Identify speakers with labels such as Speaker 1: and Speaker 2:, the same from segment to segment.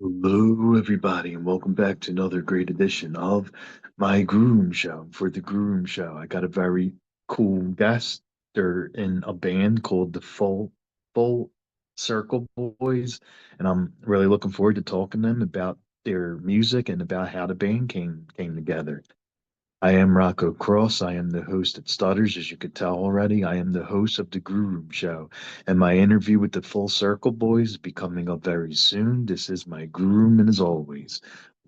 Speaker 1: Hello, everybody, and welcome back to another great edition of my Grue Rume Show. For the Grue Rume Show, I got a very cool guest. They're in a band called the Full Circle Boys, and I'm really looking forward to talking to them about their music and about how the band came together. I am Rocco Cross. I am the host at Stutters, as you could tell already. I am the host of the Grue Rume Show, and my interview with the Full Circle Boys is becoming up very soon. This is my Grue Rume, and as always,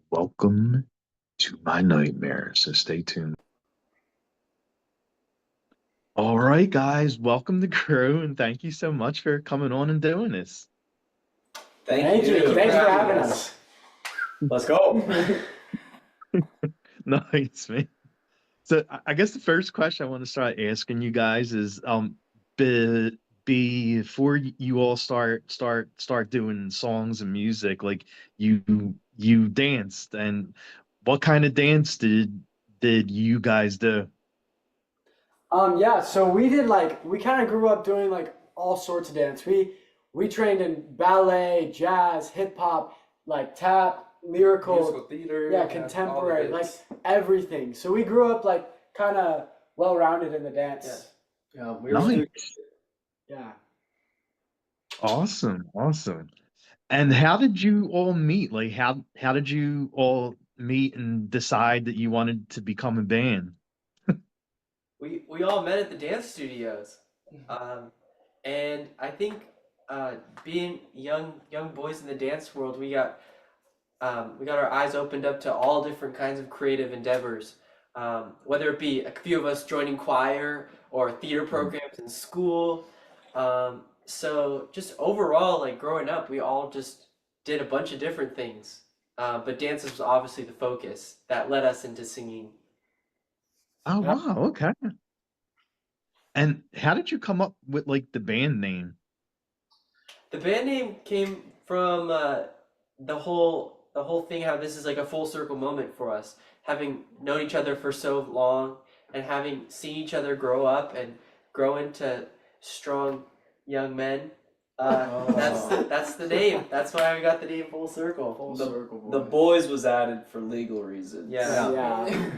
Speaker 1: welcome to my nightmare. So stay tuned. All right, guys, welcome to Grue, and thank you so much for coming on and doing this.
Speaker 2: Thank you.
Speaker 3: Thanks for having us.
Speaker 2: Let's go.
Speaker 1: Nice, man. So I guess the first question I want to start asking you guys is be, before you all start doing songs and music, like you danced, and what kind of dance did you guys do?
Speaker 3: Yeah, so we kind of grew up doing like all sorts of dance. We trained in ballet, jazz, hip hop, like tap,
Speaker 2: Musical
Speaker 3: lyrical,
Speaker 2: theater.
Speaker 3: yeah,
Speaker 2: All the
Speaker 3: contemporary, like
Speaker 2: bits.
Speaker 3: everything. So we grew up like kind of well-rounded in the dance.
Speaker 2: Yeah, we were
Speaker 1: Nice,
Speaker 3: Yeah.
Speaker 1: awesome, awesome. And how did you all meet? Like how did you all meet and decide that you wanted to become a band?
Speaker 4: We all met at the dance studios, um, and I think uh, being young boys in the dance world, we got our eyes opened up to all different kinds of creative endeavors. Whether it be a few of us joining choir or theater programs in school. So just overall, like growing up, we all just did a bunch of different things. But dance was obviously the focus that led us into singing.
Speaker 1: Oh
Speaker 3: Yeah.
Speaker 1: wow, okay. And how did you come up with like the band name?
Speaker 4: The band name came from the whole thing. How this is like a full circle moment for us, having known each other for so long, and having seen each other grow up and grow into strong young men. That's the name. That's why we got the name Full Circle.
Speaker 3: Full
Speaker 2: The,
Speaker 3: circle
Speaker 2: the
Speaker 3: boys.
Speaker 2: boys was added for legal reasons.
Speaker 4: Yeah.
Speaker 3: Yeah.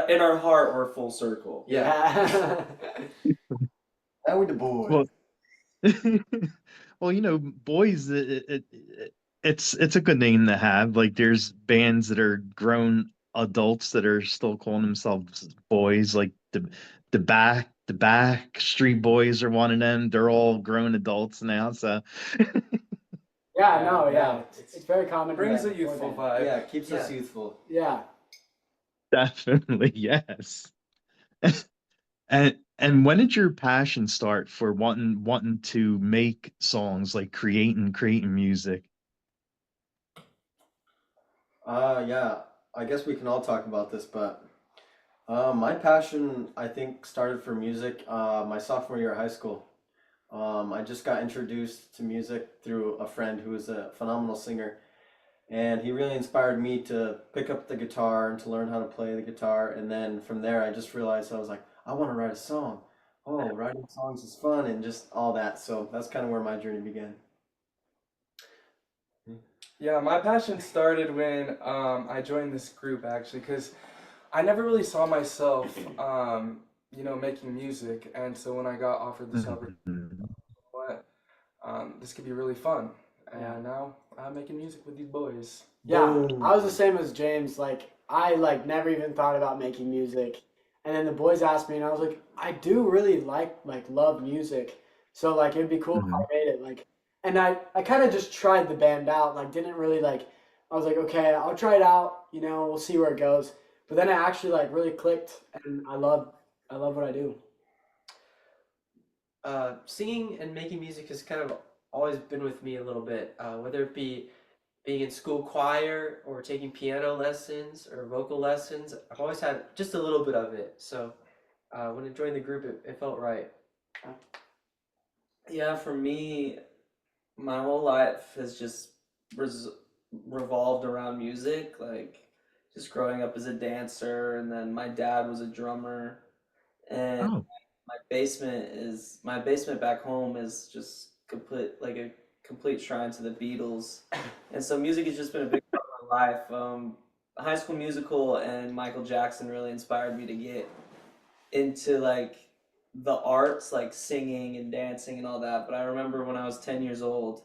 Speaker 2: In our heart, we're full circle.
Speaker 4: Yeah.
Speaker 3: And with the boy.
Speaker 1: Well, well, boys, it's a good name to have. Like, there's bands that are grown adults that are still calling themselves boys. Like the back Street Boys are one of them. They're all grown adults now. So
Speaker 3: Yeah,
Speaker 2: Yeah,
Speaker 3: no, yeah.
Speaker 2: no,
Speaker 3: It's very common.
Speaker 2: Brings
Speaker 3: for
Speaker 2: a youthful
Speaker 3: boy band.
Speaker 2: vibe.
Speaker 5: Yeah, it keeps us
Speaker 4: Yeah.
Speaker 5: youthful.
Speaker 3: Yeah.
Speaker 1: definitely, yes. And when did your passion start for wanting to make songs, like creating music?
Speaker 5: Yeah, I guess we can all talk about this, but my passion, I think, started for music my sophomore year of high school. I just got introduced to music through a friend who is a phenomenal singer, and he really inspired me to pick up the guitar and to learn how to play the guitar. And then from there, I just realized I was like, I want to write a song. Oh, writing songs is fun and just all that. So that's kind of where my journey began.
Speaker 6: Yeah, my passion started when I joined this group actually, because I never really saw myself, making music, and so when I got offered this opportunity,
Speaker 1: Mhm.
Speaker 6: what this could be really fun,
Speaker 3: Yeah.
Speaker 6: and now I'm making music with these boys.
Speaker 3: Yeah,
Speaker 5: Boom.
Speaker 3: I was the same as James. Like I like never even thought about making music, and then the boys asked me, and I was like, I do really like love music, so like it'd be cool if I
Speaker 1: Mhm.
Speaker 3: made it. Like, and I kind of just tried the band out. Like, didn't really like. I was like, okay, I'll try it out. We'll see where it goes. But then it actually like really clicked, and I love what I do.
Speaker 4: Singing and making music has kind of always been with me a little bit, whether it be being in school choir or taking piano lessons or vocal lessons. I've always had just a little bit of it. So when I joined the group, it felt right.
Speaker 2: Yeah, for me, my whole life has just res revolved around music, like just growing up as a dancer, and then my dad was a drummer, and
Speaker 1: Oh,
Speaker 2: my basement back home is just complete like a complete shrine to the Beatles, and so music has just been a big part of my life. High School Musical and Michael Jackson really inspired me to get into like the arts, like singing and dancing and all that. But I remember when I was 10 years old,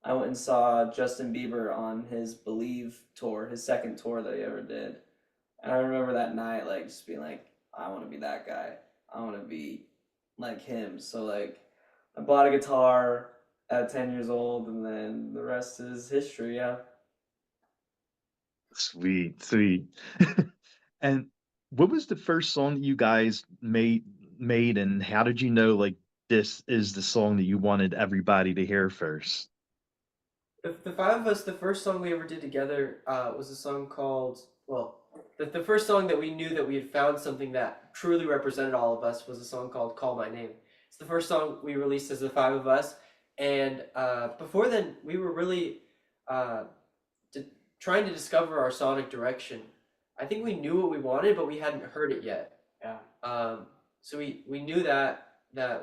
Speaker 2: I went and saw Justin Bieber on his Believe tour, his second tour that he ever did. And I remember that night, like, just being like, I want to be that guy. I want to be like him. So, like, I bought a guitar at 10 years old, and then the rest is history, yeah.
Speaker 1: Sweet, sweet. And what was the first song that you guys made, and how did you know like this is the song that you wanted everybody to hear first?
Speaker 4: The five of us, the first song we ever did together was a song called, well, the first song that we knew that we had found something that truly represented all of us was a song called Call My Name. It's the first song we released as the five of us. And before then, we were really trying to discover our sonic direction. I think we knew what we wanted, but we hadn't heard it yet.
Speaker 3: Yeah.
Speaker 4: So we knew that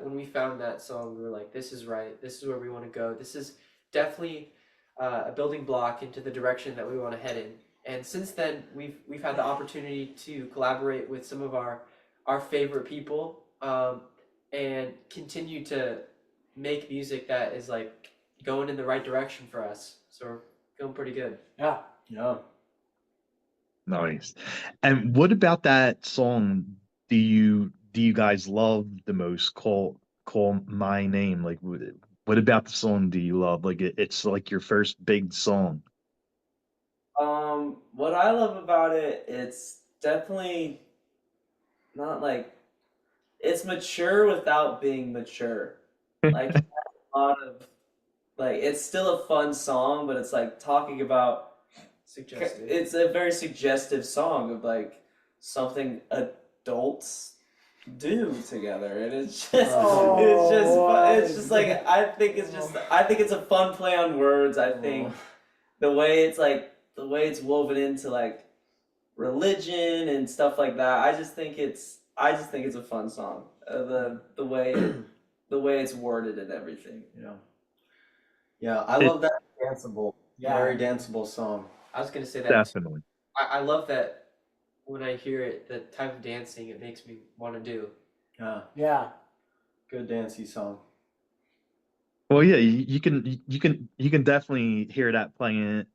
Speaker 4: when we found that song, we were like, this is right. This is where we want to go. This is definitely a building block into the direction that we want to head in. And since then, we've had the opportunity to collaborate with some of our favorite people, and continue to make music that is like going in the right direction for us. So we're feeling pretty good.
Speaker 3: Yeah.
Speaker 5: Yeah.
Speaker 1: Nice. And what about that song do you guys love the most? Call My Name. Like what about the song do you love? Like it's like your first big song.
Speaker 2: What I love about it, it's definitely not like it's mature without being mature. Like it has a lot of like it's still a fun song, but it's like talking about
Speaker 4: Suggestive.
Speaker 2: it's a very suggestive song of like something adults do together, and it's just it's just like I think it's a fun play on words. I think the way it's woven into like religion and stuff like that. I just think it's a fun song. The way it's worded and everything.
Speaker 5: Yeah. Yeah, I love that danceable, very danceable song.
Speaker 4: I was gonna say that
Speaker 1: Definitely.
Speaker 4: I love that when I hear it, the type of dancing it makes me want to do.
Speaker 5: Yeah,
Speaker 3: Yeah.
Speaker 5: good dancey song.
Speaker 1: Well, yeah, you can definitely hear that playing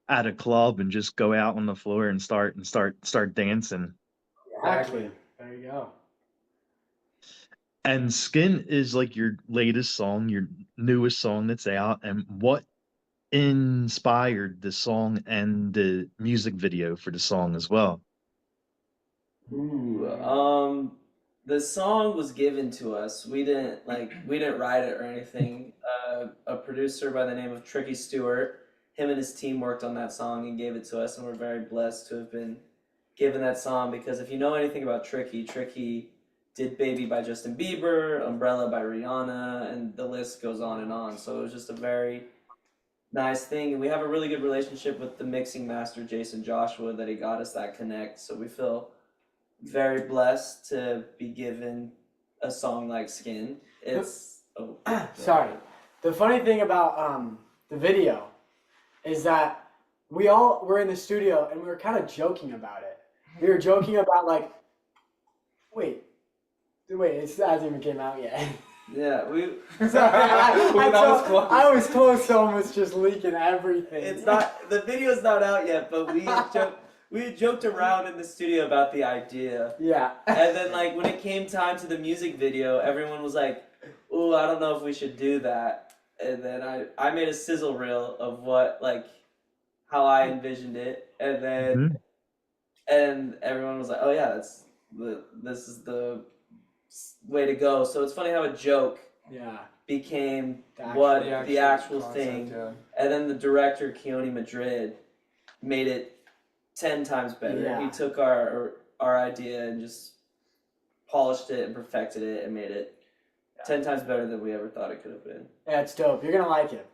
Speaker 1: at a club and just go out on the floor and start dancing.
Speaker 3: Exactly. There you go.
Speaker 1: And Skin is like your latest song, your newest song that's out. And what inspired the song and the music video for the song as well?
Speaker 2: The song was given to us. We didn't write it or anything. A producer by the name of Tricky Stewart, him and his team worked on that song and gave it to us, and we're very blessed to have been given that song because if you know anything about Tricky did Baby by Justin Bieber, Umbrella by Rihanna, and the list goes on and on. So it was just a very nice thing, and we have a really good relationship with the mixing master Jason Joshua that he got us that connect. So we feel very blessed to be given a song like Skin. It's
Speaker 3: Sorry. The funny thing about the video is that we all were in the studio and we were kind of joking about it. We were joking about like, wait, it hasn't even came out yet.
Speaker 2: Yeah,
Speaker 3: I was close to almost just leaking everything.
Speaker 2: It's not the video's not out yet, but we had joked around in the studio about the idea.
Speaker 3: Yeah.
Speaker 2: And then like when it came time to the music video, everyone was like, "Ooh, I don't know if we should do that." And then I made a sizzle reel of what like how I envisioned it, and then and everyone was like, "Oh yeah, this is the way to go." So it's funny how a joke became the actual
Speaker 6: concept,
Speaker 2: thing,
Speaker 6: yeah.
Speaker 2: and then the director Keone Madrid made it 10 times better.
Speaker 3: Yeah.
Speaker 2: He took our idea and just polished it and perfected it and made it 10 times better than we ever thought it could have been.
Speaker 3: Yeah, it's dope. You're gonna like it.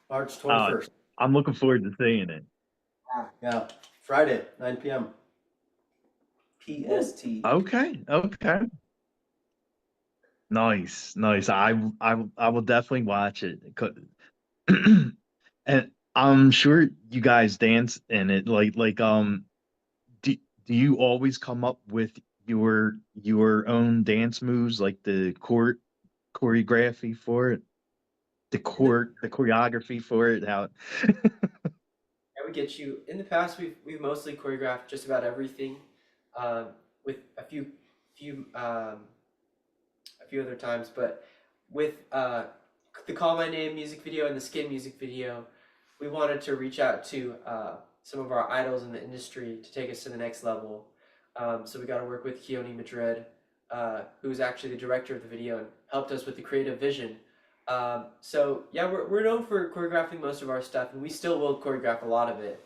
Speaker 5: March 21st.
Speaker 1: I'm looking forward to seeing it.
Speaker 5: Yeah, Friday, 9 p.m.
Speaker 2: PST.
Speaker 1: Okay. Nice, nice. I will definitely watch it. And I'm sure you guys dance in it. Do do you always come up with your own dance moves, like the choreography for it, the choreography for it? How?
Speaker 4: I would get you. In the past, we've mostly choreographed just about everything, with few a few other times, but with the Call My Name music video and the Skin music video, we wanted to reach out to some of our idols in the industry to take us to the next level. So we got to work with Keone Madrid, who's actually the director of the video and helped us with the creative vision. So yeah, we're known for choreographing most of our stuff, and we still will choreograph a lot of it.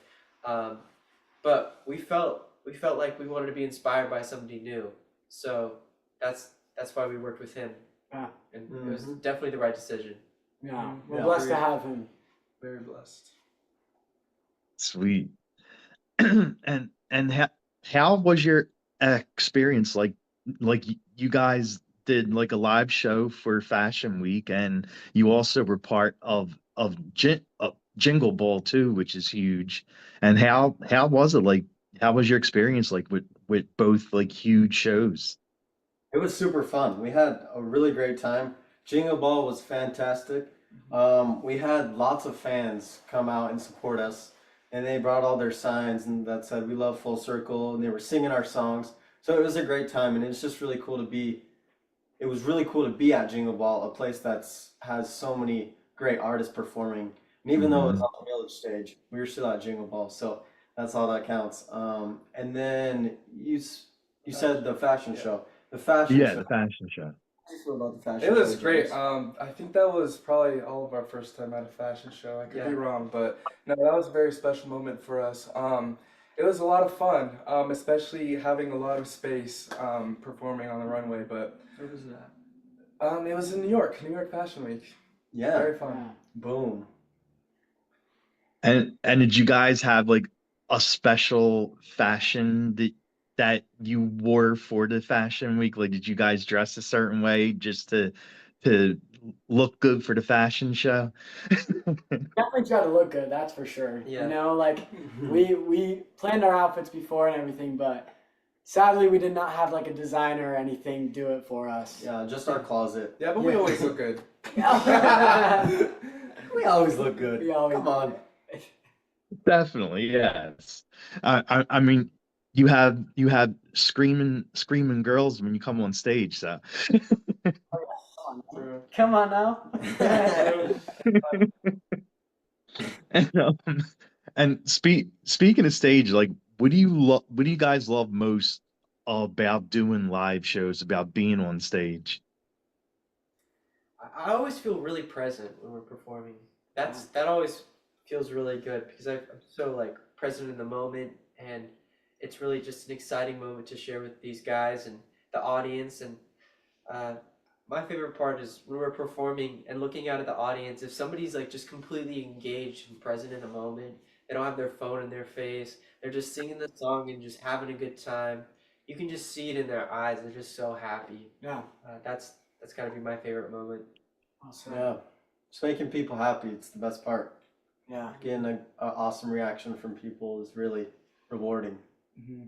Speaker 4: Um, but we felt like we wanted to be inspired by somebody new. So that's why we worked with him,
Speaker 3: Yeah,
Speaker 4: and it was definitely the right decision.
Speaker 3: yeah. We're
Speaker 1: Yeah.
Speaker 3: blessed to have him.
Speaker 6: Very blessed.
Speaker 1: Sweet. And how was your experience like you guys did like a live show for Fashion Week, and you also were part of Jingle Ball too, which is huge. And how was it like, how was your experience like with both like huge shows?
Speaker 5: It was super fun. We had a really great time. Jingle Ball was fantastic. We had lots of fans come out and support us, and they brought all their signs and that said "We love Full Circle," and they were singing our songs. So it was a great time, and it's just really cool to be. It was really cool to be at Jingle Ball, a place that's has so many great artists performing. And even though it was
Speaker 1: Mhm.
Speaker 5: on the Village stage, we were still at Jingle Ball, so that's all that counts. And then you said the fashion show. The fashion
Speaker 1: Yeah,
Speaker 5: show.
Speaker 1: the fashion show.
Speaker 5: How do you feel about the fashion
Speaker 6: It was
Speaker 5: show,
Speaker 6: great.
Speaker 5: James?
Speaker 6: I think that was probably all of our first time at a fashion show. I could
Speaker 4: Yeah.
Speaker 6: be wrong, but no, that was a very special moment for us. It was a lot of fun, especially having a lot of space performing on the runway. But
Speaker 4: Where was that?
Speaker 6: it was in New York Fashion Week.
Speaker 5: Yeah.
Speaker 6: Very fun.
Speaker 3: Yeah.
Speaker 5: Boom.
Speaker 1: And did you guys have like a special fashion that you wore for the fashion week? Like, did you guys dress a certain way just to look good for the fashion show?
Speaker 3: Definitely try to look good, that's for sure.
Speaker 4: Yeah.
Speaker 3: You know, like we planned our outfits before and everything, but sadly we did not have like a designer or anything do it for us.
Speaker 5: Yeah, just our closet.
Speaker 6: Yeah, but we
Speaker 3: Yeah.
Speaker 6: always look good.
Speaker 5: We always look good.
Speaker 3: We always
Speaker 5: Come on.
Speaker 1: Definitely, yes. I mean, you have screaming girls when you come on stage, so.
Speaker 6: True.
Speaker 3: Come on now.
Speaker 1: And speaking of stage, like, what do you guys love most about doing live shows, about being on stage?
Speaker 4: I always feel really present when we're performing. That always feels really good because I'm so like present in the moment, and it's really just an exciting moment to share with these guys and the audience. And uh, my favorite part is when we're performing and looking out at the audience. If somebody's like just completely engaged and present in the moment, they don't have their phone in their face. They're just singing the song and just having a good time. You can just see it in their eyes. They're just so happy.
Speaker 3: Yeah.
Speaker 4: That's gotta be my favorite moment.
Speaker 3: Awesome.
Speaker 5: Yeah. Just making people happy. It's the best part.
Speaker 3: Yeah.
Speaker 5: Getting an awesome reaction from people is really rewarding.
Speaker 3: Mhm.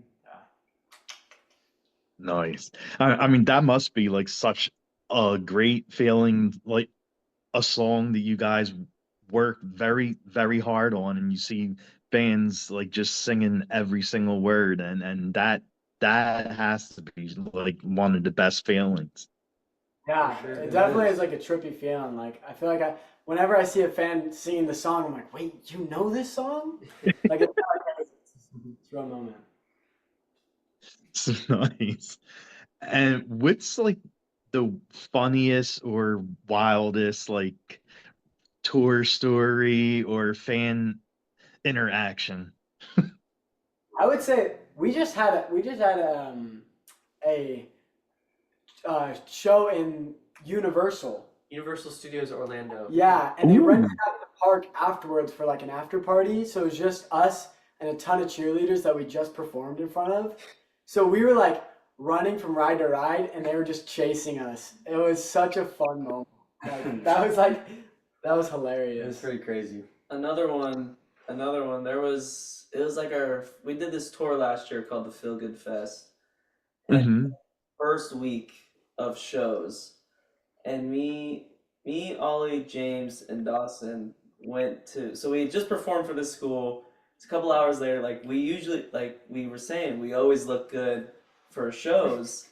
Speaker 1: Nice. I mean, that must be like such a great feeling, like a song that you guys work very, very hard on, and you see bands like just singing every single word, and that has to be like one of the best feelings.
Speaker 3: Yeah,
Speaker 4: For sure.
Speaker 3: it
Speaker 5: It
Speaker 3: definitely
Speaker 5: is.
Speaker 3: is like a trippy feeling. Like I feel like whenever I see a fan singing the song, I'm like, wait, you know this song? Like it's a real moment.
Speaker 1: So nice. And what's like the funniest or wildest like tour story or fan interaction?
Speaker 3: I would say we just had a show in Universal.
Speaker 4: Universal Studios Orlando.
Speaker 3: Yeah, and they rented
Speaker 1: Ooh.
Speaker 3: out the park afterwards for like an after party. So it was just us and a ton of cheerleaders that we just performed in front of. So we were like running from ride to ride, and they were just chasing us. It was such a fun moment. That was
Speaker 5: It
Speaker 3: hilarious.
Speaker 5: was pretty crazy.
Speaker 2: Another one. It was like we did this tour last year called the Feel Good Fest. And
Speaker 1: Mm-hmm.
Speaker 2: first week of shows, and Ollie, James, and Dawson went to. So we had just performed for the school. It's a couple hours later. Like we usually, like we were saying, we always look good for shows.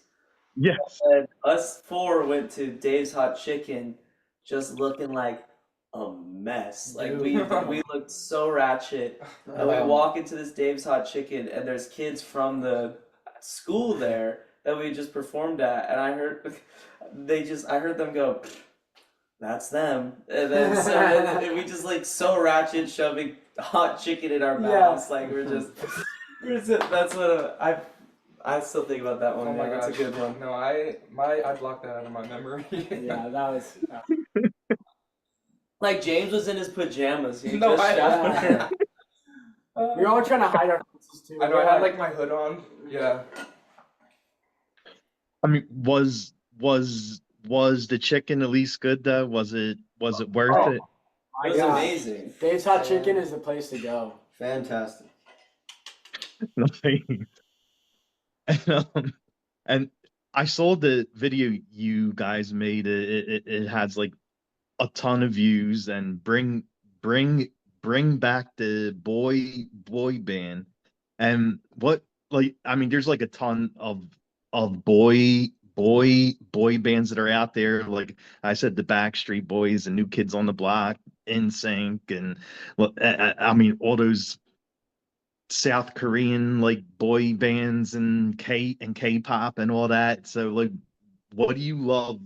Speaker 1: Yes.
Speaker 2: And us four went to Dave's Hot Chicken, just looking like a mess. Like we looked so ratchet. And we walk into this Dave's Hot Chicken, and there's kids from the school there that we just performed at, and I heard them go, "That's them," and then and we just like so ratchet, shoving hot chicken in our mouths, like that's what I still think about that one.
Speaker 6: Oh my
Speaker 2: That's a
Speaker 6: gosh.
Speaker 2: good one.
Speaker 6: No, I blocked that out of my memory.
Speaker 3: Yeah, that was.
Speaker 2: Like James was in his pajamas. He
Speaker 6: No,
Speaker 2: just
Speaker 3: I- We were all trying to hide our faces too.
Speaker 6: I know I had like my hood on. Yeah.
Speaker 1: I mean, was the chicken at least good though? Was it worth
Speaker 3: Oh.
Speaker 1: it?
Speaker 2: It
Speaker 3: My
Speaker 2: was
Speaker 3: God.
Speaker 2: amazing.
Speaker 3: Dave's Hot Chicken is the place to go.
Speaker 5: Fantastic.
Speaker 1: and, and I saw the video you guys made. It has like a ton of views, and bring back the boy band. And what, like, I mean, there's like a ton of boy bands that are out there. Like I said, the Backstreet Boys and New Kids on the Block, NSYNC, and well, I mean all those South Korean like boy bands and K-pop and all that. So like, what do you love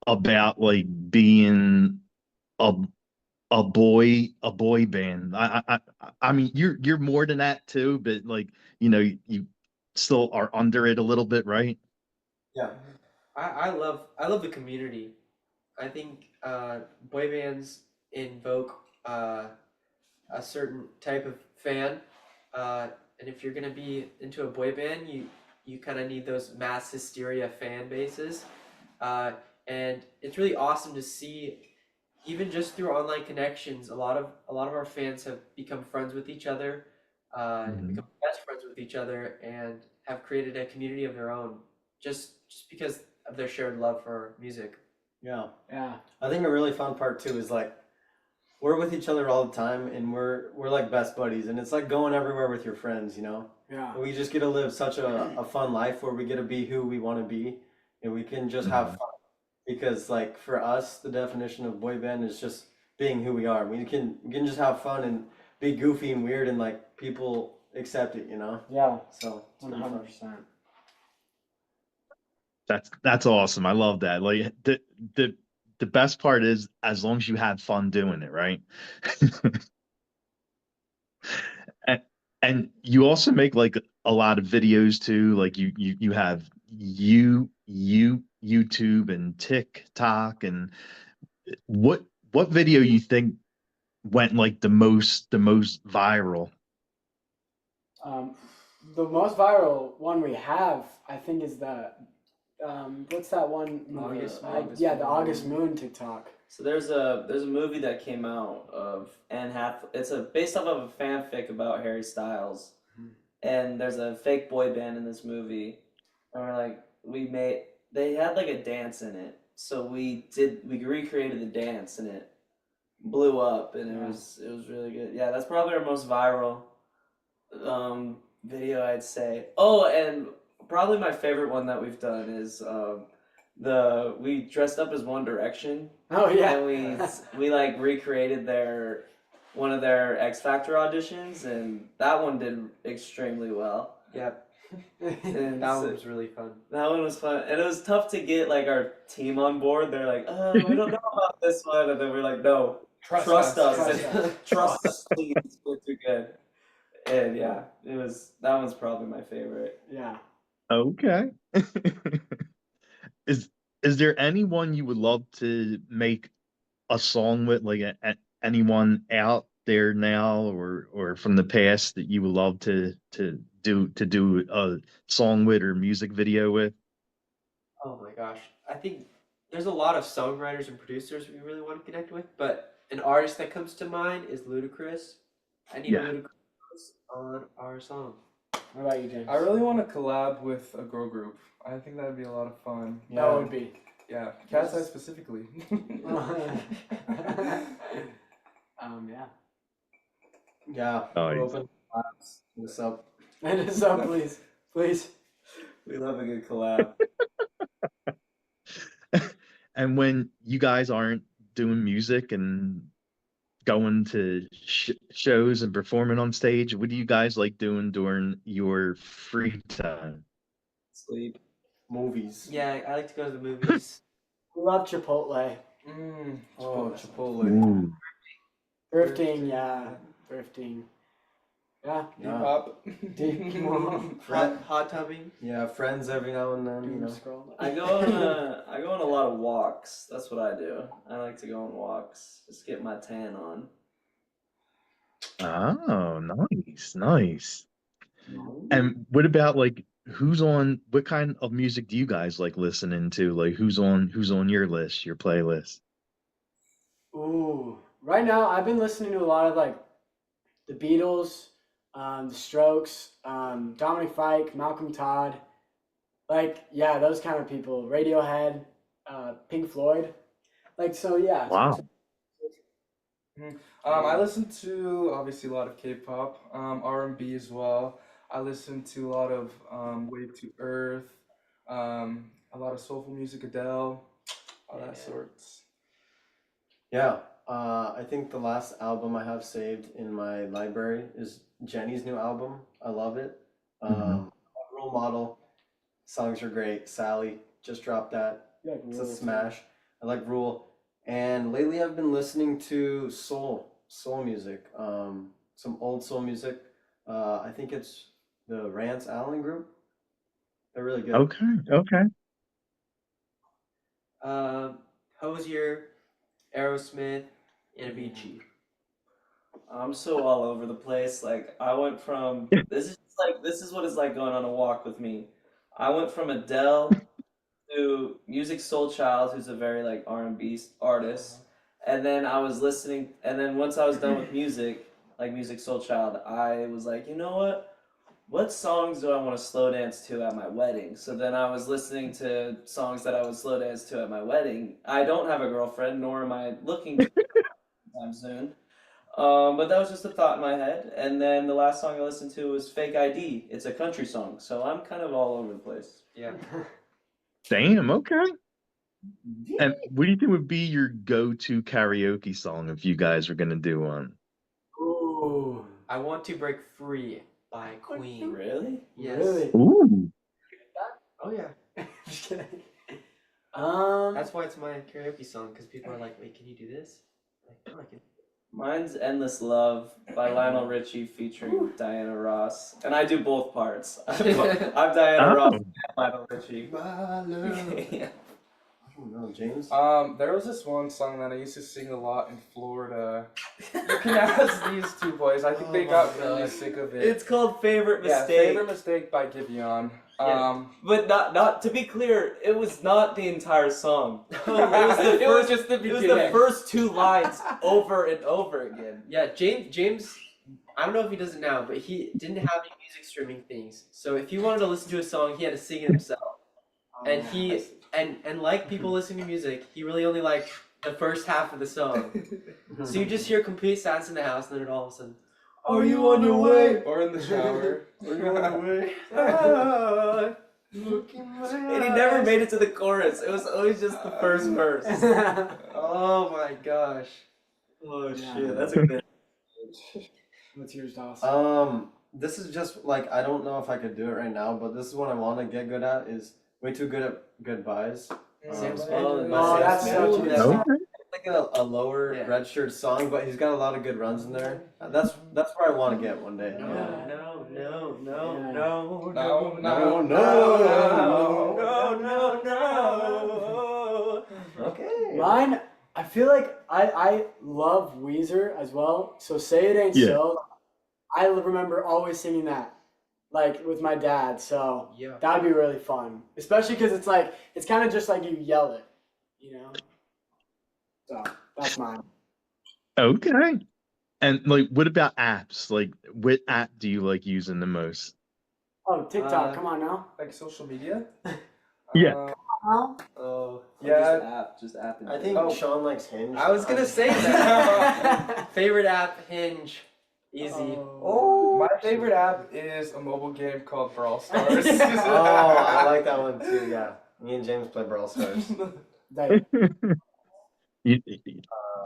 Speaker 1: about like being a a boy band? I mean, you're more than that too, but like, you still are under it a little bit, right?
Speaker 5: Yeah.
Speaker 4: I love the community. I think boy bands invoke a certain type of fan, and if you're gonna be into a boy band, you kind of need those mass hysteria fan bases, and it's really awesome to see, even just through online connections. A lot of our fans have become friends with each other, and become best friends with each other, and have created a community of their own, just because of their shared love for music.
Speaker 5: Yeah.
Speaker 3: Yeah.
Speaker 5: I think a really fun part too is like we're with each other all the time, and we're like best buddies, and it's like going everywhere with your friends, you know?
Speaker 3: Yeah.
Speaker 5: We just get to live such a fun life where we get to be who we want to be, and we can just have fun. Because like for us, the definition of boy band is just being who we are. We can just have fun and be goofy and weird, and like people accept it, you know?
Speaker 3: Yeah.
Speaker 5: So it's pretty fun.
Speaker 3: 100%.
Speaker 1: That's awesome. I love that. Like the best part is as long as you have fun doing it, right? and, and you also make like a lot of videos too. Like you have YouTube and TikTok. And what video you think went like the most viral?
Speaker 3: The most viral one we have, I think, is the what's that one movie?
Speaker 4: August
Speaker 3: Yeah,
Speaker 4: Moon.
Speaker 3: the August Moon TikTok.
Speaker 2: So there's a movie that came out of Anne Hathaway. It's based off of a fanfic about Harry Styles, and there's a fake boy band in this movie. And they had like a dance in it, so we recreated the dance, and it blew up, and it was really good. Yeah, that's probably our most viral video, I'd say. Oh, and probably my favorite one that we've done is we dressed up as One Direction.
Speaker 3: Oh yeah.
Speaker 2: And we like recreated one of their X Factor auditions, and that one did extremely well.
Speaker 4: Yep,
Speaker 2: And
Speaker 4: that
Speaker 2: so-
Speaker 4: one was really fun.
Speaker 2: that one was fun, and it was tough to get like our team on board. They're like, "Oh, we don't know about this one," and then we're like, "No, trust us,
Speaker 3: Trust us.
Speaker 2: trust us, please, we'll do good." And yeah, that one's probably my favorite.
Speaker 3: Yeah.
Speaker 1: Okay. Is there anyone you would love to make a song with, like anyone out there now or from the past that you would love to do a song with or music video with?
Speaker 4: Oh my gosh. I think there's a lot of songwriters and producers we really want to connect with, but an artist that comes to mind is Ludacris. I need
Speaker 1: Yeah.
Speaker 4: Ludacris on our song.
Speaker 3: What about you, James?
Speaker 6: I really want to collab with a girl group. I think that'd be a lot of fun.
Speaker 3: That would be.
Speaker 6: Yeah, Cat's Eye specifically.
Speaker 3: Yeah.
Speaker 5: Yeah,
Speaker 1: Nice.
Speaker 5: we're open. What's up?
Speaker 3: And it's up, please. Please.
Speaker 2: We love a good collab.
Speaker 1: And when you guys aren't doing music and going to shows and performing on stage, what do you guys like doing during your free time?
Speaker 2: Sleep.
Speaker 5: Movies.
Speaker 4: Yeah, I like to go to the movies.
Speaker 3: We love Chipotle.
Speaker 5: Oh, Chipotle.
Speaker 1: Ooh.
Speaker 3: Thrifting, yeah. Thrifting. Yeah.
Speaker 6: Pop.
Speaker 3: Deep.
Speaker 4: Hot tubbing.
Speaker 5: Yeah, friends every now and then, you know.
Speaker 3: Scroll.
Speaker 2: I go on a lot of walks. That's what I do. I like to go on walks. Just get my tan on.
Speaker 1: Oh, nice. And what about like what kind of music do you guys like listening to? Like who's on your list, your playlist?
Speaker 3: Ooh. Right now, I've been listening to a lot of like the Beatles, the Strokes, Dominic Fike, Malcolm Todd. Like, yeah, those kind of people. Radiohead, Pink Floyd. Like, so yeah.
Speaker 1: Wow.
Speaker 6: I listen to obviously a lot of K-pop, R&B as well. I listen to a lot of Wave to Earth, a lot of soulful music, Adele, all that sorts.
Speaker 5: Yeah, I think the last album I have saved in my library is Jenny's new album. I love it. Role Model, songs are great. Sally just dropped that.
Speaker 3: You like
Speaker 5: It's a
Speaker 3: Rule,
Speaker 5: smash. I like Rule. And lately I've been listening to soul music, some old soul music. I think it's the Rance Allen group. They're really good.
Speaker 1: Okay.
Speaker 4: Hosier, Aerosmith, and Avicii.
Speaker 2: I'm so all over the place. Like I went from this is what it's like going on a walk with me. I went from Adele to Music Soul Child, who's a very like R&B artist, and then I was listening. And then once I was done with music, like Music Soul Child, I was like, you know what? What songs do I want to slow dance to at my wedding? So then I was listening to songs that I would slow dance to at my wedding. I don't have a girlfriend, nor am I looking to anytime soon. But that was just a thought in my head. And then the last song I listened to was Fake ID. It's a country song, so I'm kind of all over the place.
Speaker 4: Yeah.
Speaker 1: Damn, okay. And what do you think would be your go-to karaoke song if you guys were gonna do one?
Speaker 3: Ooh.
Speaker 4: I Want to Break Free by Queen.
Speaker 2: Really?
Speaker 4: Yes.
Speaker 3: Really?
Speaker 1: Ooh.
Speaker 4: Oh yeah.
Speaker 3: Just kidding.
Speaker 4: That's why it's my karaoke song, because people are like, wait, can you do this? Like, no, I can.
Speaker 2: Mine's Endless Love by Lionel Richie featuring Diana Ross. And I do both parts. I'm Diana Ross and Lionel Richie.
Speaker 5: My love.
Speaker 2: Yeah.
Speaker 5: I don't know, James.
Speaker 6: There was this one song that I used to sing a lot in Florida. You can ask these two boys. I think they got really sick of it.
Speaker 2: It's called Favorite
Speaker 6: Yeah,
Speaker 2: Mistake.
Speaker 6: Favorite Mistake by Giveon.
Speaker 2: Yeah. But not to be clear, it was not the entire song. It was
Speaker 6: just the
Speaker 2: It was the first two lines over and over again.
Speaker 4: Yeah, James, I don't know if he does it now, but he didn't have any music streaming things. So if he wanted to listen to a song, he had to sing it himself. And he and like people listening to music, he really only liked the first half of the song. So you just hear complete silence in the house, and then all of a sudden,
Speaker 6: Are you on your way? Or in the shower.
Speaker 5: Are you on your way?
Speaker 2: And he never made it to the chorus. It was always just the first verse.
Speaker 4: oh my gosh.
Speaker 2: Oh
Speaker 3: Yeah.
Speaker 2: shit, that's a good.
Speaker 3: What's yours, Dawson?
Speaker 5: This is just like, I don't know if I could do it right now, but this is what I want to get good at, is Way Too Good at Goodbyes.
Speaker 4: Sam Smith.
Speaker 3: Oh, that's such a good song.
Speaker 1: Okay.
Speaker 5: Like a lower
Speaker 4: Yeah.
Speaker 5: red shirt song, but he's got a lot of good runs in there. That's where I want to get one day.
Speaker 4: No,
Speaker 3: Yeah.
Speaker 4: no, no, no,
Speaker 3: Yeah.
Speaker 4: no,
Speaker 6: No,
Speaker 4: no,
Speaker 6: no,
Speaker 4: no.
Speaker 5: Okay.
Speaker 3: Mine, I feel like I love Weezer as well. So Say It Ain't
Speaker 1: Yeah.
Speaker 3: So. I remember always singing that. like with my dad. So
Speaker 4: Yeah.
Speaker 3: that'd be really fun, especially because it's like it's kind of just like you yell it, you know. So that's mine.
Speaker 1: Okay. And like, what about apps? Like, what app do you like using the most?
Speaker 3: Oh, TikTok,
Speaker 4: Uh,
Speaker 3: come on now.
Speaker 6: Like social media?
Speaker 1: Yeah.
Speaker 3: Now?
Speaker 5: Oh,
Speaker 6: Yeah.
Speaker 2: Just app.
Speaker 5: I think
Speaker 6: Oh.
Speaker 5: Sean likes Hinge.
Speaker 4: I was gonna say that. Favorite app, Hinge. Easy.
Speaker 5: Oh,
Speaker 6: My favorite app is a mobile game called Brawl Stars.
Speaker 5: oh, I like that one too. Yeah, me and James play Brawl Stars.
Speaker 3: Like,
Speaker 1: you,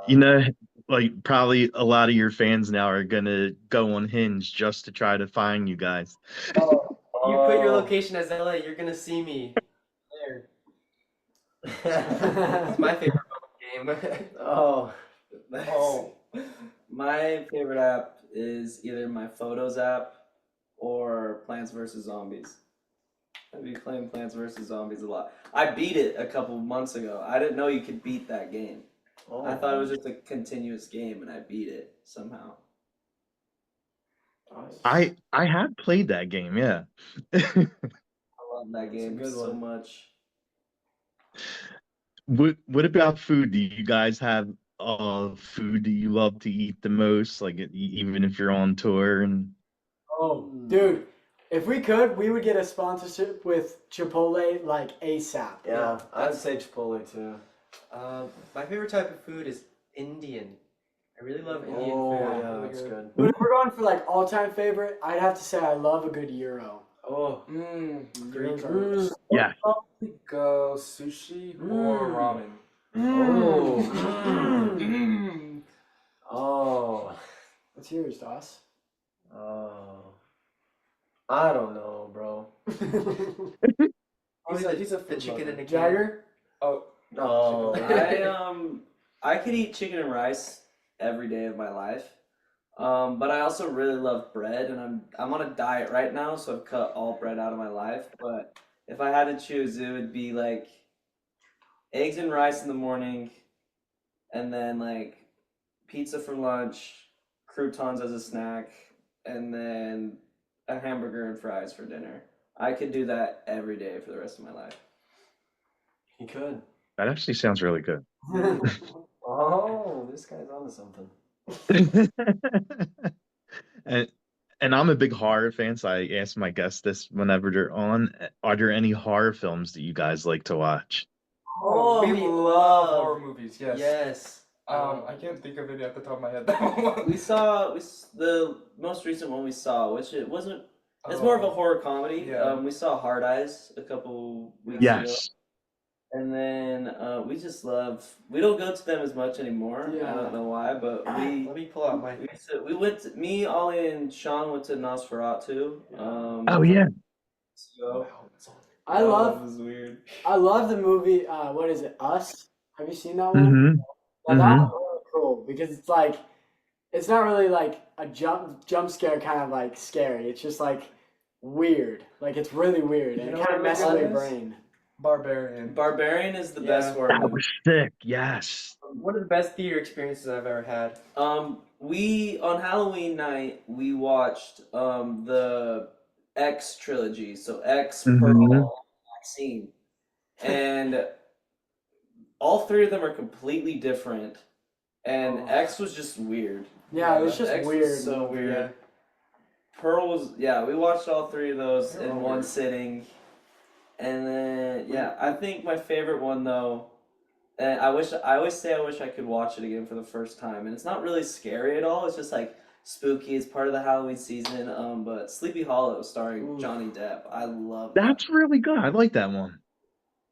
Speaker 1: you know, like probably a lot of your fans now are gonna go on Hinge just to try to find you guys.
Speaker 3: oh,
Speaker 4: You put your location as LA, you're gonna see me there. It's my favorite mobile game.
Speaker 5: Oh,
Speaker 6: Oh.
Speaker 2: My favorite app is either my Photos app or Plants vs Zombies. I've been playing Plants vs Zombies a lot. I beat it a couple months ago. I didn't know you could beat that game. I thought it was just a continuous game, and I beat it somehow.
Speaker 1: I have played that game, yeah.
Speaker 2: I love that
Speaker 5: It's a
Speaker 2: game
Speaker 5: good
Speaker 2: so
Speaker 5: one.
Speaker 2: much.
Speaker 1: What about food? Do you guys have food that you love to eat the most? Like even if you're on tour and
Speaker 3: oh, dude, if we could, we would get a sponsorship with Chipotle like ASAP.
Speaker 5: yeah, I'd say Chipotle too.
Speaker 4: My favorite type of food is Indian. I really love Indian
Speaker 5: Oh,
Speaker 4: food.
Speaker 5: yeah, that's good.
Speaker 3: But if we're going for like all-time favorite, I'd have to say I love a good gyro.
Speaker 5: Oh,
Speaker 3: Gyros are-
Speaker 6: Mm.
Speaker 1: yeah.
Speaker 6: Go sushi or ramen.
Speaker 5: oh, oh,
Speaker 3: What's yours, Doss?
Speaker 5: oh. I don't know, bro.
Speaker 6: He's a
Speaker 4: The
Speaker 6: food
Speaker 4: chicken
Speaker 6: lover.
Speaker 4: and the
Speaker 3: Jagger?
Speaker 6: Oh,
Speaker 5: Oh,
Speaker 2: I could eat chicken and rice every day of my life. But I also really love bread, and I'm on a diet right now, so I've cut all bread out of my life. But if I had to choose, it would be like eggs and rice in the morning, and then like pizza for lunch, croutons as a snack, and then a hamburger and fries for dinner. I could do that every day for the rest of my life.
Speaker 5: he could.
Speaker 1: That actually sounds really good.
Speaker 5: Oh, this guy's onto something.
Speaker 1: and and I'm a big horror fan, so I ask my guests this whenever they're on. Are there any horror films that you guys like to watch?
Speaker 6: Oh, we
Speaker 4: we
Speaker 6: love
Speaker 4: love-
Speaker 6: horror movies. Yes.
Speaker 4: Yes.
Speaker 6: I can't think of any at the top of my head.
Speaker 2: The most recent one we saw, which it wasn't. It's more of a horror comedy.
Speaker 6: Yeah.
Speaker 2: We saw Hard Eyes a couple weeks ago.
Speaker 1: Yes.
Speaker 2: And then we just love. We don't go to them as much anymore.
Speaker 3: Yeah.
Speaker 2: I don't know why, but
Speaker 4: Let me pull out my.
Speaker 2: we went. Me, Ollie, and Sean went to Nosferatu.
Speaker 1: Oh yeah.
Speaker 2: So
Speaker 3: I
Speaker 2: that
Speaker 3: love
Speaker 2: was weird.
Speaker 3: the movie. What is it? Us. Have you seen that one?
Speaker 1: Mm-hmm.
Speaker 3: Yeah, that one's really cool because it's like it's not really like a jump scare kind of like scary. It's just like weird. Like it's really weird and
Speaker 6: You
Speaker 3: it
Speaker 6: know
Speaker 3: kind of
Speaker 6: what
Speaker 3: messes with your
Speaker 6: it is?
Speaker 3: brain.
Speaker 6: Barbarian.
Speaker 2: Barbarian is the best horror
Speaker 1: That
Speaker 2: movie.
Speaker 1: was sick. Yes.
Speaker 4: One of the best theater experiences I've ever had.
Speaker 2: We on Halloween night we watched the X trilogy, so X, Pearl, Vaccine, and all three of them are completely different. And X was just weird.
Speaker 3: Yeah, it was just
Speaker 2: X
Speaker 3: weird.
Speaker 2: Was so weird.
Speaker 4: Yeah.
Speaker 2: Pearl was we watched all three of those
Speaker 6: They're all
Speaker 2: in one
Speaker 6: weird.
Speaker 2: sitting, and then I think my favorite one though. And I always say I wish I could watch it again for the first time. And it's not really scary at all. It's just like spooky. It's part of the Halloween season. But Sleepy Hollow starring Johnny Depp. I love that.
Speaker 1: That's really good. I like that one.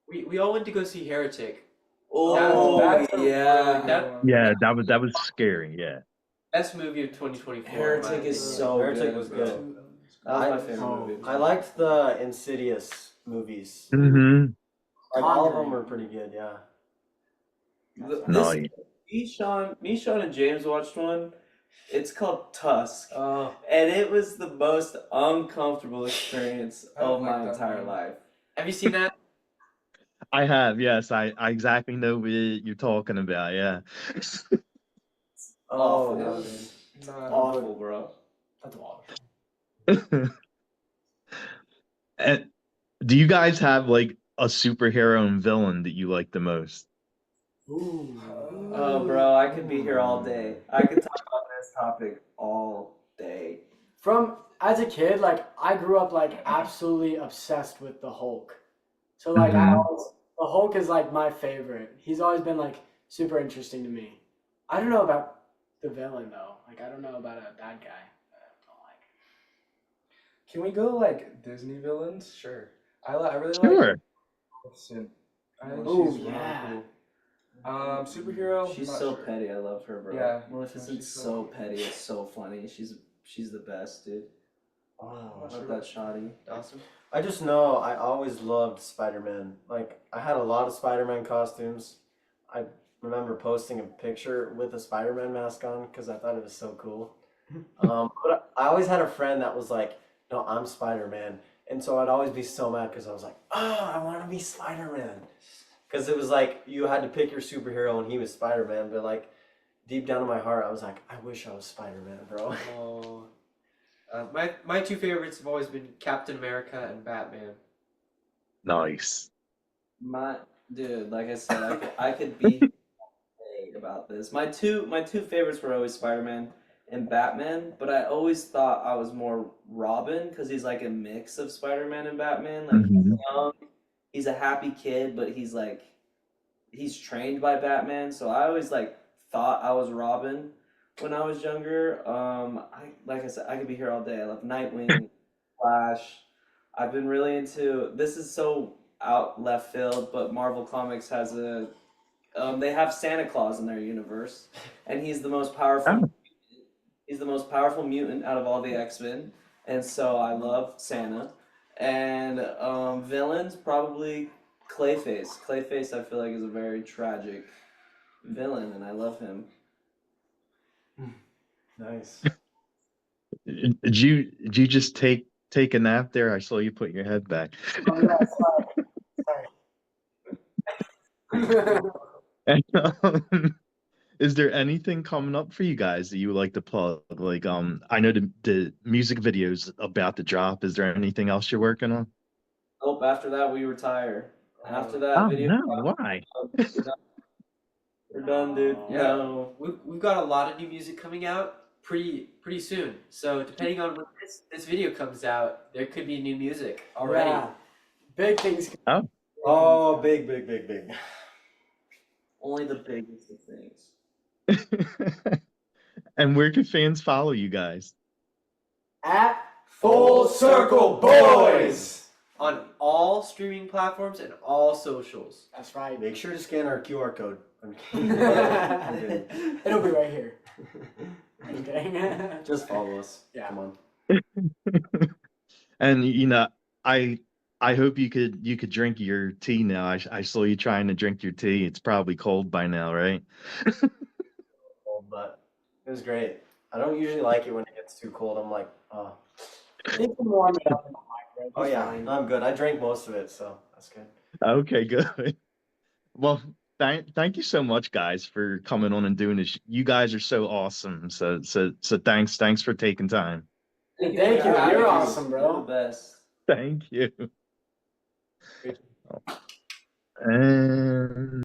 Speaker 4: We all went to go see Heretic.
Speaker 2: Oh,
Speaker 6: That's a
Speaker 2: yeah.
Speaker 6: really good one.
Speaker 1: Yeah, that was scary. Yeah.
Speaker 4: Best movie of 2024.
Speaker 2: Heretic is so
Speaker 5: Heretic
Speaker 2: good.
Speaker 5: was
Speaker 2: bro.
Speaker 5: good.
Speaker 2: That was my favorite movie.
Speaker 5: I liked the Insidious movies.
Speaker 1: Mm-hmm.
Speaker 5: Like all of them were pretty good. Yeah.
Speaker 1: Nice.
Speaker 2: Me, Sean, and James watched one. It's called Tusk.
Speaker 5: Oh,
Speaker 2: And it was the most uncomfortable experience
Speaker 6: I don't
Speaker 2: of
Speaker 6: like
Speaker 2: my
Speaker 6: that
Speaker 2: entire
Speaker 6: one.
Speaker 2: life.
Speaker 4: Have you seen that?
Speaker 1: I have. Yes, I exactly know what you're talking about. Yeah.
Speaker 2: Awful.
Speaker 5: no,
Speaker 6: Nah.
Speaker 2: Awful, bro.
Speaker 3: That's awful.
Speaker 1: And do you guys have like a superhero and villain that you like the most?
Speaker 3: Ooh.
Speaker 2: Oh, bro, I could be here all day. I could talk about this topic all day.
Speaker 3: From as a kid, like I grew up like absolutely obsessed with the Hulk. So like
Speaker 1: Hmm.
Speaker 3: the Hulk is like my favorite. He's always been like super interesting to me. I don't know about the villain though. Like I don't know about a bad guy. I don't like.
Speaker 6: Can we go like Disney villains?
Speaker 4: Sure.
Speaker 6: I really like
Speaker 1: Sure.
Speaker 6: Maleficent. I think
Speaker 3: Oh
Speaker 6: she's really
Speaker 3: yeah.
Speaker 6: cool. Superhero.
Speaker 2: She's
Speaker 6: not
Speaker 2: so
Speaker 6: sure.
Speaker 2: petty. I love her, bro.
Speaker 6: Yeah,
Speaker 2: Maleficent's
Speaker 6: she's
Speaker 2: so
Speaker 6: so-
Speaker 2: petty. It's so funny. She's the best, dude.
Speaker 5: Oh,
Speaker 2: I love that shoddy.
Speaker 4: Dawson.
Speaker 5: I just know I always loved Spider-Man. Like I had a lot of Spider-Man costumes. I remember posting a picture with a Spider-Man mask on because I thought it was so cool. But I always had a friend that was like, "No, I'm Spider-Man," and so I'd always be so mad because I was like, "Oh, I want to be Spider-Man," because it was like you had to pick your superhero and he was Spider-Man. But like deep down in my heart, I was like, "I wish I was Spider-Man, bro."
Speaker 4: Oh. My two favorites have always been Captain America and Batman.
Speaker 1: Nice.
Speaker 2: My dude, like I said, I could be vague about this. My two favorites were always Spider-Man and Batman, but I always thought I was more Robin because he's like a mix of Spider-Man and Batman. Like he's
Speaker 1: Hmm.
Speaker 2: young, he's a happy kid, but he's trained by Batman. So I always like thought I was Robin when I was younger. I like I said, I could be here all day. I love Nightwing, Flash. I've been really into this is so out left field, but Marvel Comics has a they have Santa Claus in their universe, and
Speaker 1: Oh,
Speaker 2: he's the most powerful mutant out of all the X-Men, and so I love Santa. And villains probably Clayface. Clayface I feel like is a very tragic villain, and I love him.
Speaker 5: Nice.
Speaker 1: did you just take a nap there? I saw you put your head back.
Speaker 3: Oh yeah. Sorry.
Speaker 1: And, is there anything coming up for you guys that you would like to plug? Like, I know the music videos about to drop. Is there anything else you're working on?
Speaker 2: Nope. After that, we retire. After
Speaker 4: Uh,
Speaker 2: that
Speaker 1: Oh
Speaker 2: video,
Speaker 1: no, why?
Speaker 2: we're done. We're done, dude.
Speaker 5: Aw.
Speaker 4: Yeah.
Speaker 2: No.
Speaker 4: We've got a lot of new music coming out pretty soon. So depending on when this video comes out, there could be new music already.
Speaker 3: Yeah. Big things.
Speaker 1: Oh,
Speaker 5: Oh, big, big, big, big.
Speaker 2: Only the biggest of things.
Speaker 1: and where can fans follow you guys?
Speaker 3: At
Speaker 6: Full Circle Boys.
Speaker 4: On all streaming platforms and all socials.
Speaker 3: That's right.
Speaker 5: Make sure to scan our QR code. I'm kidding. I'm kidding.
Speaker 3: It'll be right here. Okay.
Speaker 5: Just follow us.
Speaker 3: Yeah.
Speaker 5: Come on.
Speaker 1: And I hope you could drink your tea now. I saw you trying to drink your tea. It's probably cold by now, right?
Speaker 5: But it was great. I don't usually like it when it gets too cold. I'm like, oh.
Speaker 3: You can warm it up in the microwave.
Speaker 5: Oh
Speaker 3: It's
Speaker 5: yeah,
Speaker 3: fine.
Speaker 5: I'm good. I drank most of it, so that's good.
Speaker 1: Okay, good. Well, thank you so much, guys, for coming on and doing this. You guys are so awesome. So thanks for taking time.
Speaker 3: Thank you.
Speaker 2: Yeah,
Speaker 3: You're
Speaker 2: dude.
Speaker 3: awesome,
Speaker 2: You're
Speaker 3: bro.
Speaker 2: the best.
Speaker 1: Thank you. And